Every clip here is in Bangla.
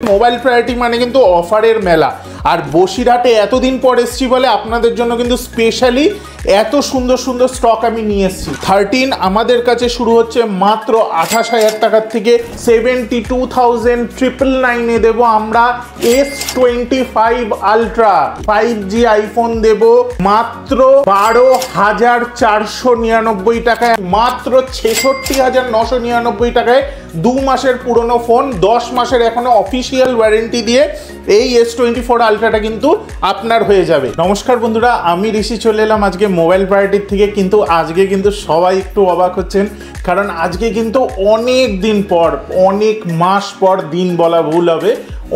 মোবাইল প্রায়োরিটি মানে কিন্তু অফারের মেলা। আর বসিরহাটে এতদিন পর এসছি বলে আপনাদের জন্য কিন্তু স্পেশালি এত সুন্দর সুন্দর স্টক আমি নিয়ে এসেছি। 13 আমাদের কাছে শুরু হচ্ছে মাত্র 28,000 টাকার থেকে। 72,999 দেবো আমরা S25 আলট্রা 5G আইফোন দেব মাত্র 12,499 টাকায়, মাত্র 66,999 টাকায়। 2 মাসের পুরনো ফোন, 10 মাসের এখনো অফিসিয়াল ওয়ারেন্টি দিয়ে এই S24 আলট্রাটা কিন্তু আপনার হয়ে যাবে। নমস্কার বন্ধুরা, আমি ঋষি চলে এলাম আজকে মোবাইল প্রায়োরিটির থেকে। কিন্তু আজকে কিন্তু সবাই একটু অবাক হচ্ছেন, কারণ আজকে কিন্তু অনেক দিন পর, অনেক মাস পর, দিন বলা ভুল হবে,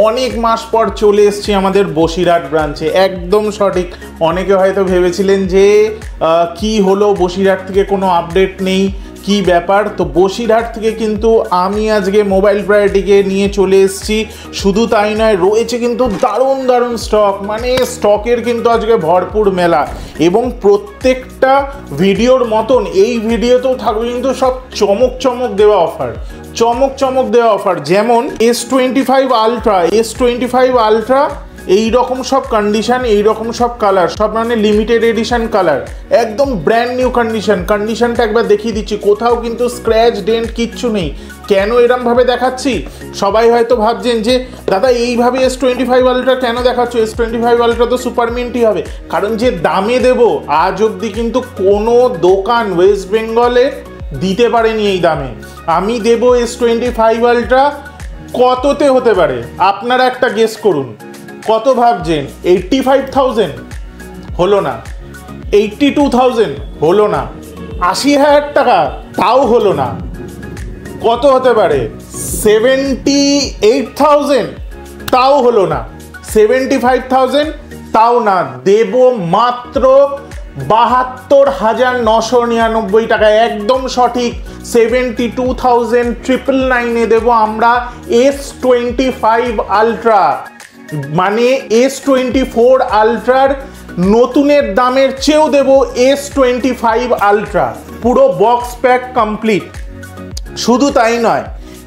অনেক মাস পর চলে এসেছি আমাদের বসিরহাট ব্রাঞ্চে। একদম সঠিক। অনেকে হয়তো ভেবেছিলেন যে কি হলো, বসিরহাট থেকে কোনো আপডেট নেই, কি ব্যাপার। তো বসিরহাট থেকে কিন্তু আমি আজকে মোবাইল প্রায়োরিটিকে নিয়ে চলে এসেছি। শুধু তাই নয়, রয়েছে কিন্তু দারুণ দারুণ স্টক, মানে স্টকের কিন্তু আজকে ভরপুর মেলা। এবং প্রত্যেকটা ভিডিওর মতন এই ভিডিওতেও থাকবে কিন্তু সব চমক চমক দেওয়া অফার, চমক চমক দেওয়া অফার। যেমন S25 আলট্রা এই রকম সব কন্ডিশন, এই রকম সব কালার, সব মানে লিমিটেড এডিশন কালার, একদম ব্র্যান্ড নিউ কন্ডিশনটা একবার দেখিয়ে দিচ্ছি। কোথাও কিন্তু স্ক্র্যাচ ডেন্ট কিচ্ছু নেই। কেন এরমভাবে দেখাচ্ছি? সবাই হয়তো ভাবছেন যে দাদা এইভাবে S25 আলট্রা কেন দেখাচ্ছ, S25 আলট্রা তো সুপার মিন্টই হবে। কারণ যে দামে দেব, আজ অবধি কিন্তু কোনো দোকান ওয়েস্ট বেঙ্গলে দিতে পারেনি এই দামে। আমি দেব S25 আলট্রা কততে হতে পারে আপনারা একটা গেস করুন। কত ভাবছেন? 85,000 হলো না, 82,000 হলো না, 80,000 টাকা তাও হলো না। কত হতে পারে? 78,000 তাও হলো না, 75,000 তাও না। দেব মাত্র 72,999 টাকা, একদম সঠিক। 72,999 দেব আমরা S25 আলট্রা, মানে S24 আলট্রার নতুনের দামের চেয়েও দেব S25 আলট্রা, পুরো বক্স প্যাক কমপ্লিট। শুধু তাই নয়,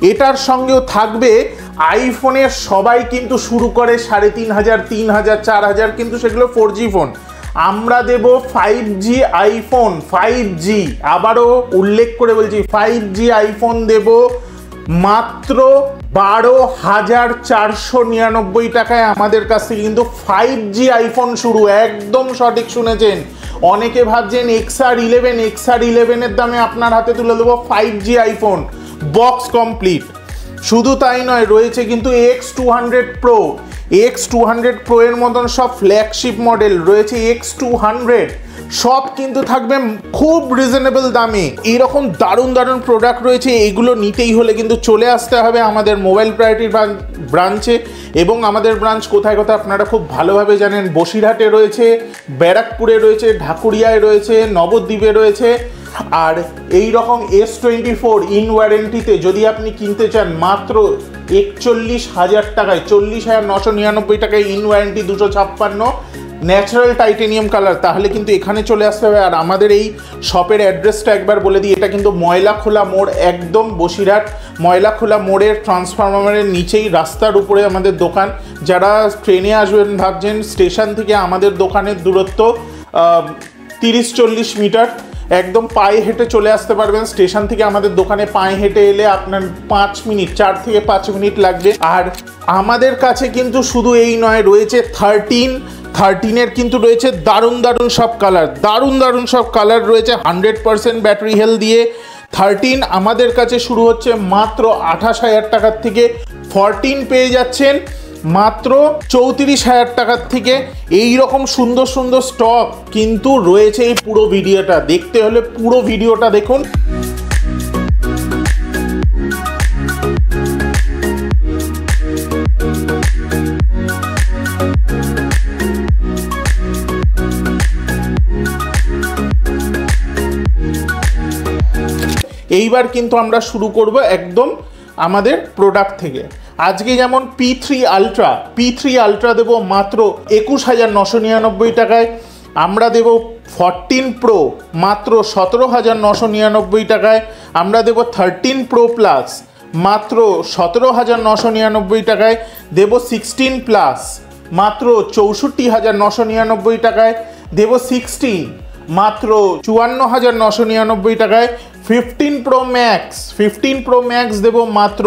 এটার সঙ্গেও থাকবে আইফোনের, সবাই কিন্তু শুরু করে 3,500, 3,000, 4,000, কিন্তু সেগুলো 4G ফোন। আমরা দেব 5G আইফোন, 5G, আবারও উল্লেখ করে বলছি, 5G আইফোন দেব মাত্র 12,499 টাকায়। আমাদের কাছ থেকে কিন্তু 5G আইফোন শুরু, একদম সঠিক শুনেছেন। অনেকে ভাবছেন XR11 এর দামে আপনার হাতে তুলে দেবো 5G আইফোন, বক্স কমপ্লিট। শুধু তাই নয়, রয়েছে কিন্তু X200 Pro এর মতন সব ফ্ল্যাগশিপ মডেল রয়েছে। X200 সব কিন্তু থাকবে খুব রিজনেবল দামে। এইরকম দারুণ দারুণ প্রোডাক্ট রয়েছে। এগুলো নিতেই হলে কিন্তু চলে আসতে হবে আমাদের মোবাইল প্রায়োরিটির ব্রাঞ্চে। এবং আমাদের ব্রাঞ্চ কোথায় কোথায় আপনারা খুব ভালোভাবে জানেন। বসিরহাটে রয়েছে, ব্যারাকপুরে রয়েছে, ঢাকুরিয়ায় রয়েছে, নবদ্বীপে রয়েছে। আর এই রকম S24 ইন ওয়ারেন্টিতে যদি আপনি কিনতে চান মাত্র 41,000 টাকায়, 40,999 টাকায় in warranty, 256 natural titanium colour, তাহলে কিন্তু এখানে চলে আসতে হবে। আর আমাদের এই শপের অ্যাড্রেসটা একবার বলে দিই, এটা কিন্তু ময়লাখোলা মোড়, একদম বসিরহাট ময়লাখোলা মোড়ের ট্রান্সফরমারের নিচেই, রাস্তার উপরে আমাদের দোকান। যারা ট্রেনে আসবেন ভাবছেন, স্টেশন থেকে আমাদের দোকানের দূরত্ব 30-40 মিটার, একদম পায়ে হেঁটে চলে আসতে পারবেন। স্টেশন থেকে আমাদের দোকানে পায়ে হেঁটে এলে আপনার 5 মিনিট, 4 থেকে 5 মিনিট লাগবে। আর আমাদের কাছে কিন্তু শুধু এই নয়, রয়েছে 13 কিন্তু রয়েছে দারুণ দারুণ সব কালার, দারুণ দারুণ সব কালার রয়েছে 100% ব্যাটারি হেলথ দিয়ে। 13 আমাদের কাছে শুরু হচ্ছে মাত্র 28,000 টাকার থেকে। 14 পেয়ে যাচ্ছেন মাত্র 34,000 টাকার থেকে। এই রকম সুন্দর সুন্দর স্টক কিন্তু রয়েছে। এই পুরো ভিডিওটা দেখতে হলে পুরো ভিডিওটা দেখুন। এইবার কিন্তু আমরা শুরু করব একদম আমাদের প্রোডাক্ট থেকে। আজকে যেমন P3 আলট্রা দেব মাত্র 21,999 টাকায়। আমরা দেব 14 Pro মাত্র 17,999 টাকায়। আমরা দেব 13 Pro Plus মাত্র 17,999 টাকায়। দেব 16 প্লাস মাত্র 64,999 টাকায়। দেব 16 মাত্র 54,999 টাকায়। 15 প্রো ম্যাক্স দেব মাত্র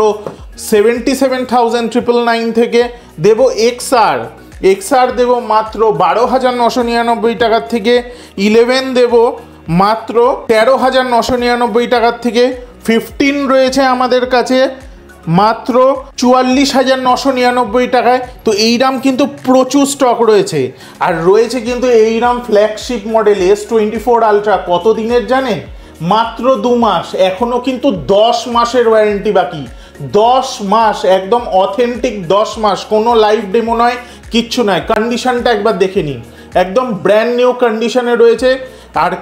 77,999 থেকে। দেব এক্সআর দেব মাত্র 12,999 টাকার থেকে। 11 দেব মাত্র 13,999 টাকার থেকে। 15 রয়েছে আমাদের কাছে মাত্র 44,999 টাকায়। তো এই রাম কিন্তু প্রচুর স্টক রয়েছে। আর রয়েছে কিন্তু এই Ram flagship model S24 ultra. কত দিনের জানেন? মাত্র 2 মাস। এখনও কিন্তু 10 মাসের ওয়ারেন্টি বাকি। 10 মাস, একদম অথেন্টিক 10 মাস। কোনো লাইভ ডেমো নয়, কিচ্ছু নয়। কন্ডিশনটা একবার দেখে নিন, একদম ব্র্যান্ড নিউ কন্ডিশনে রয়েছে। আর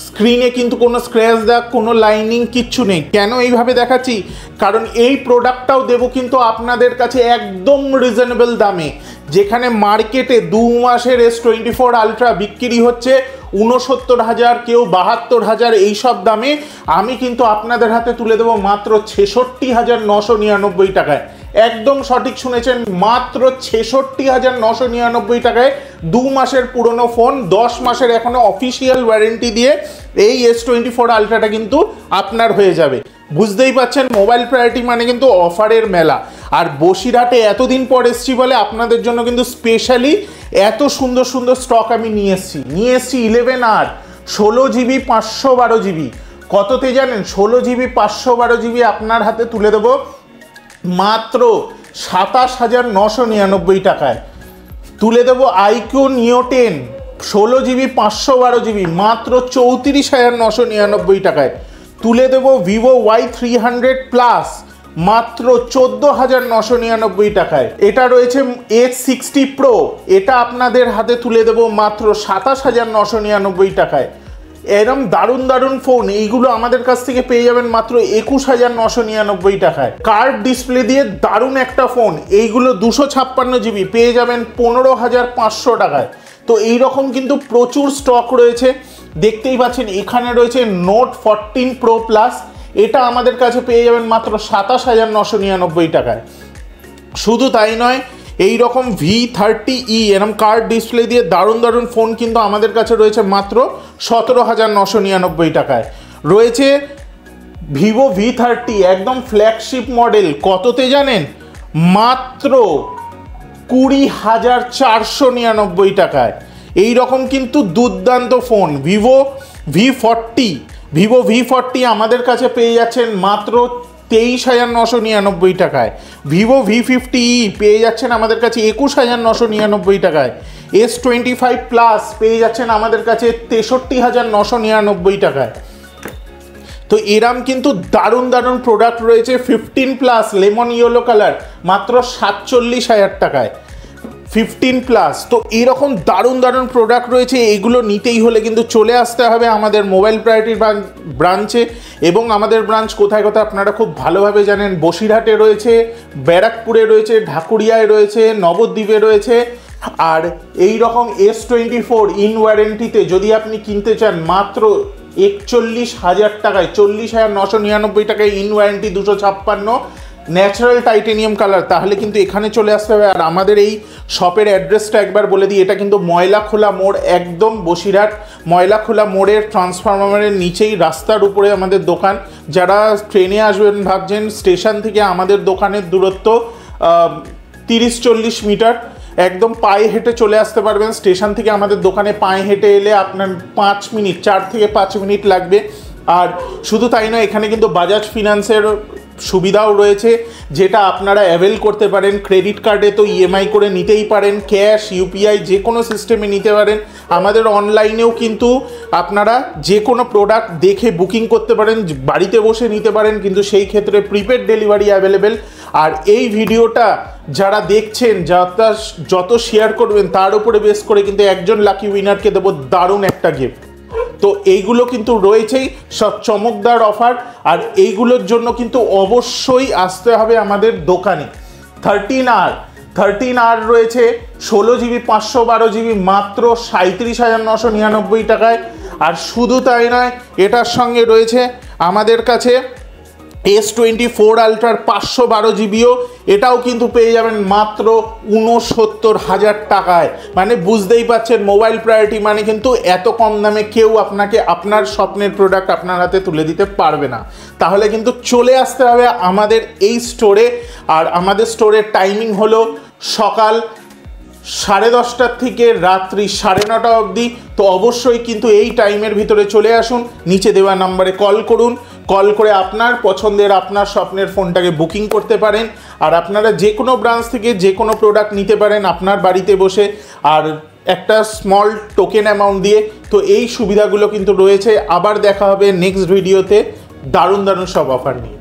স্ক্রিনে কিন্তু কোনো স্ক্র্যাচ দাগ, কোনো লাইনিং কিচ্ছু নেই। কেন এইভাবে দেখাচ্ছি? কারণ এই প্রোডাক্টটাও দেবো কিন্তু আপনাদের কাছে একদম রিজনেবল দামে। যেখানে মার্কেটে 2 মাসের S24 আলট্রা বিক্রি হচ্ছে 69,000, কেউ 72,000 এইসব দামে, আমি কিন্তু আপনাদের হাতে তুলে দেবো মাত্র 66,999 টাকায়। একদম সঠিক শুনেছেন, মাত্র 66,999 টাকায় 2 মাসের পুরনো ফোন, 10 মাসের এখনো অফিসিয়াল ওয়ারেন্টি দিয়ে এই S24 আলট্রাটা কিন্তু আপনার হয়ে যাবে। বুঝতেই পাচ্ছেন, মোবাইল প্রায়োরিটি মানে কিন্তু অফারের মেলা। আর বসিরহাটে এতদিন পর এসছি বলে আপনাদের জন্য কিন্তু স্পেশালি এত সুন্দর সুন্দর স্টক আমি নিয়ে এসছি 11R 16GB 512GB। কততে জানেন? 16GB 512GB আপনার হাতে তুলে দেবো মাত্র 27,999 টাকায়। তুলে দেবো iQ Neo 10 16GB 512GB মাত্র 34,999 টাকায়। তুলে দেবো Vivo Y300 Plus মাত্র 14,999 টাকায়। এটা রয়েছে S60 Pro, এটা আপনাদের হাতে তুলে দেবো মাত্র 27,999 টাকায়। এরম দারুণ দারুণ ফোন এইগুলো আমাদের কাছ থেকে পেয়ে যাবেন মাত্র 21,999 টাকায়। কার্ভ ডিসপ্লে দিয়ে দারুণ একটা ফোন, এইগুলো 256GB পেয়ে যাবেন 15,500 টাকায়। তো এইরকম কিন্তু প্রচুর স্টক রয়েছে, দেখতেই পাচ্ছেন। এখানে রয়েছে Note 14 Pro Plus, এটা আমাদের কাছে পেয়ে যাবেন মাত্র 27,999 টাকায়। শুধু তাই নয়, এই রকম V30e এরকম কার্ভ ডিসপ্লে দিয়ে দারুণ দারুণ ফোন কিন্তু আমাদের কাছে রয়েছে মাত্র 17,999 টাকায়। রয়েছে Vivo V30 একদম ফ্ল্যাগশিপ মডেল। কততে জানেন? মাত্র 20,499 টাকায়। এই রকম কিন্তু দুর্দান্ত ফোন Vivo V40 আমাদের কাছে পেয়ে যাচ্ছেন মাত্র 23,999 টাকায়। Vivo V50e পেয়ে যাচ্ছেন আমাদের কাছে 21,999 টাকায়। S25 Plus পেয়ে যাচ্ছেন আমাদের কাছে 63,999 টাকায়। তো এরম কিন্তু দারুণ দারুণ প্রোডাক্ট রয়েছে। 15 Plus লেমন ইয়েলো কালার মাত্র 47,000 টাকায়। 15 Plus, তো এরকম দারুণ দারুণ প্রোডাক্ট রয়েছে। এগুলো নিতেই হলে কিন্তু চলে আসতে হবে আমাদের মোবাইল প্রায়োরিটির ব্রাঞ্চে। এবং আমাদের ব্রাঞ্চ কোথায় কোথায় আপনারা খুব ভালোভাবে জানেন। বসিরহাটে রয়েছে, ব্যারাকপুরে রয়েছে, ঢাকুরিয়ায় রয়েছে, নবদ্বীপে রয়েছে। আর এই রকম S24 ইন ওয়ারেন্টিতে যদি আপনি কিনতে চান মাত্র 41,000 টাকায়, 40,999 টাকায় in warranty 256 natural titanium colour, তাহলে কিন্তু এখানে চলে আসতে হবে। আর আমাদের এই শপের অ্যাড্রেসটা একবার বলে দিই, এটা কিন্তু ময়লাখোলা মোড়, একদম বসিরহাট ময়লাখোলা মোড়ের ট্রান্সফরমারের নিচেই রাস্তার উপরে আমাদের দোকান। যারা ট্রেনে আসবেন ভাবছেন, স্টেশন থেকে আমাদের দোকানের দূরত্ব 30-40 মিটার, একদম পায়ে হেঁটে চলে আসতে পারবেন। স্টেশন থেকে আমাদের দোকানে পায়ে হেঁটে এলে আপনার 4 থেকে 5 মিনিট লাগবে। আর শুধু তাই নয়, এখানে কিন্তু বাজাজ ফিনান্সের সুবিধাও রয়েছে, যেটা আপনারা অ্যাভেল করতে পারেন। ক্রেডিট কার্ডে তো ইএমআই করে নিতেই পারেন, ক্যাশ, ইউপিআই যে কোনো সিস্টেমে নিতে পারেন। আমাদের অনলাইনেও কিন্তু আপনারা যে কোনো প্রোডাক্ট দেখে বুকিং করতে পারেন, বাড়িতে বসে নিতে পারেন, কিন্তু সেই ক্ষেত্রে প্রিপেড ডেলিভারি অ্যাভেলেবেল। আর এই ভিডিওটা যারা দেখছেন, যত শেয়ার করবেন তার উপরে বেস করে কিন্তু একজন লাকি উইনারকে দেবো দারুণ একটা গিফট। তো এইগুলো কিন্তু রয়েছেই সব চমকদার অফার। আর এইগুলোর জন্য কিন্তু অবশ্যই আসতে হবে আমাদের দোকানে। 13R রয়েছে 16GB 512GB মাত্র 37,999 টাকায়। আর শুধু তাই নয়, এটার সঙ্গে রয়েছে আমাদের কাছে S24 আলট্রার 512 জিবিও এটাও কিন্তু পেয়ে যাবেন মাত্র 69,000 টাকায়। মানে বুঝতেই পাচ্ছেন মোবাইল প্রায়োরিটি মানে কিন্তু এত কম দামে কেউ আপনাকে আপনার স্বপ্নের প্রোডাক্ট আপনার হাতে তুলে দিতে পারবে না। তাহলে কিন্তু চলে আসতে হবে আমাদের এই স্টোরে। আর আমাদের স্টোরের টাইমিং হলো সকাল 10:30 থেকে রাত্রি 9:30 অবধি। তো অবশ্যই কিন্তু এই টাইমের ভিতরে চলে আসুন, নিচে দেওয়া নাম্বারে কল করুন, কল করে আপনার পছন্দের আপনার স্বপ্নের ফোনটাকে বুকিং করতে পারেন। আর আপনারা যে কোনো ব্রাঞ্চ থেকে যে কোনো প্রোডাক্ট নিতে পারেন আপনার বাড়িতে বসে, আর একটা স্মল টোকেন অ্যামাউন্ট দিয়ে। তো এই সুবিধাগুলো কিন্তু রয়েছে। আবার দেখা হবে নেক্সট ভিডিওতে দারুণ দারুণ সব অফার নিয়ে।